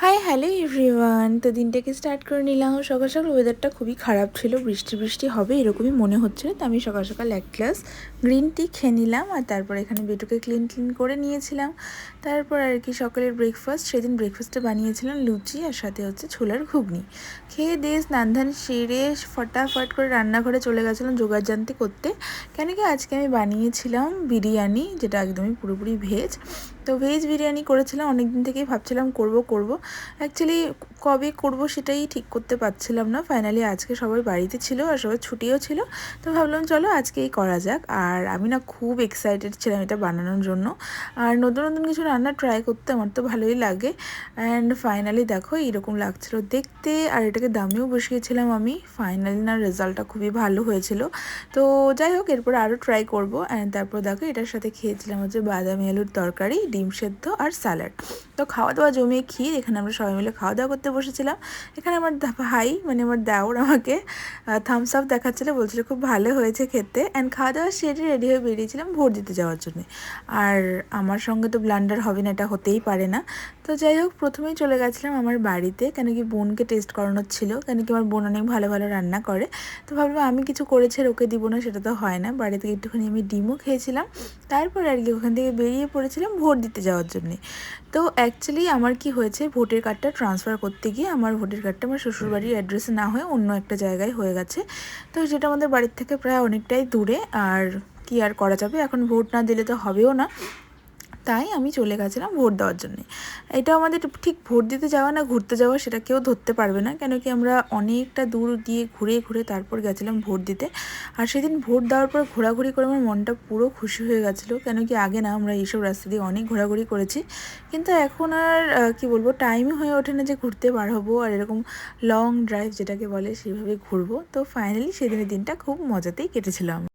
Hi hello everyone. তো দিনটাকে start করে নিলাম। সকাল সকাল ওয়েদারটা খুবই খারাপ ছিল, বৃষ্টি বৃষ্টি হবে এরকমই মনে হচ্ছিল। তো আমি সকাল সকাল এক গ্লাস গ্রিন টি খেয়ে নিলাম, আর তারপর এখানে বেটুকে ক্লিন করে নিয়েছিলাম। তারপর আর কি সকালের ব্রেকফাস্ট, সেদিন ব্রেকফাস্টে বানিয়েছিলাম লুচি আর সাথে হচ্ছে ছোলার ঘুগনি। খেয়ে দিয়ে স্নান ধান সেরে ফটাফট করে রান্নাঘরে চলে গেছিলাম জোগাড় জানতে করতে, কেন কি আজকে আমি বানিয়েছিলাম বিরিয়ানি, যেটা একদমই পুরোপুরি ভেজ। তো ভেজ বিরিয়ানি করেছিলাম, অনেক দিন থেকেই ভাবছিলাম করব। অ্যাকচুয়ালি কবে করব সেটাই ঠিক করতে পারছিলাম না। ফাইনালি আজকে সবাই বাড়িতে ছিল আর সবাই ছুটিও ছিল, তো ভাবলাম চলো আজকেই করা যাক। আর আমি না খুব এক্সাইটেড ছিলাম এটা বানানোর জন্য, আর নতুন নতুন কিছু রান্না ট্রাই করতে আমার তো ভালোই লাগে। অ্যান্ড ফাইনালি দেখো এইরকম লাগছিলো দেখতে, আর এটাকে দামেও বসিয়েছিলাম আমি। ফাইনালি না রেজাল্টটা খুবই ভালো হয়েছিল। তো যাই হোক, এরপর আরও ট্রাই করবো। অ্যান্ড তারপর দেখো এটার সাথে খেয়েছিলাম হচ্ছে বাদামি আলুর তরকারি, ডিম সেদ্ধ আর স্যালাড। তো খাওয়া দাওয়া জমিয়ে ক্ষীর, এখানে আমরা সবাই মিলে খাওয়া দাওয়া করতে বসেছিলাম। এখানে আমার ভাই মানে আমার দেওর আমাকে থামস আপ দেখাচ্ছিলো, বলছিল খুব ভালো হয়েছে খেতে। অ্যান্ড খাওয়া দাওয়া সেরে রেডি হয়ে বেরিয়েছিলাম ভোট দিতে যাওয়ার জন্য। আর আমার সঙ্গে তো ব্লান্ডার হবে না, এটা হতেই পারে না। তো যাই হোক, প্রথমেই চলে গেছিলাম আমার বাড়িতে, কেন কি বোনকে টেস্ট করানোর ছিল, কেন কি আমার বোন অনেক ভালো ভালো রান্না করে। তো ভাবলাম আমি কিছু করেছি আর ওকে দিব না, সেটা তো হয় না। বাড়ি থেকে একটুখানি আমি ডিমও খেয়েছিলাম। তারপর আর কি ওখান থেকে বেরিয়ে পড়েছিলাম ভোট দিতে যাওয়ার জন্যে। তো অ্যাকচুয়ালি আমার কি হয়েছে, ভোটের কার্ডটা ট্রান্সফার করতে গিয়ে আমার ভোটের কার্ডটা আমার শ্বশুরবাড়ির অ্যাড্রেসে না হয়ে অন্য একটা জায়গায় হয়ে গেছে। তো যেটা আমাদের বাড়ির থেকে প্রায় অনেকটাই দূরে, আর কি আর করা যাবে, এখন ভোট না দিলে তো হবেও না। তাই আমি চলে গেছিলাম ভোট দেওয়ার জন্যে। এটা আমাদের ঠিক ভোট দিতে যাওয়া না ঘুরতে যাওয়া সেটা কেউ ধরতে পারবে না, কেন কি আমরা অনেকটা দূর দিয়ে ঘুরে ঘুরে তারপর গেছিলাম ভোট দিতে। আর সেদিন ভোট দেওয়ার পর ঘোরাঘুরি করে আমার মনটা পুরো খুশি হয়ে গেছিলো, কেন কি আগে না আমরা এইসব রাস্তা দিয়ে অনেক ঘোরাঘুরি করেছি, কিন্তু এখন আর কি বলবো, টাইমই হয়ে ওঠে না যে ঘুরতে বার হবো আর এরকম লং ড্রাইভ যেটাকে বলে সেইভাবে ঘুরবো। তো ফাইনালি সেদিনের দিনটা খুব মজাতেই কেটেছিল আমার।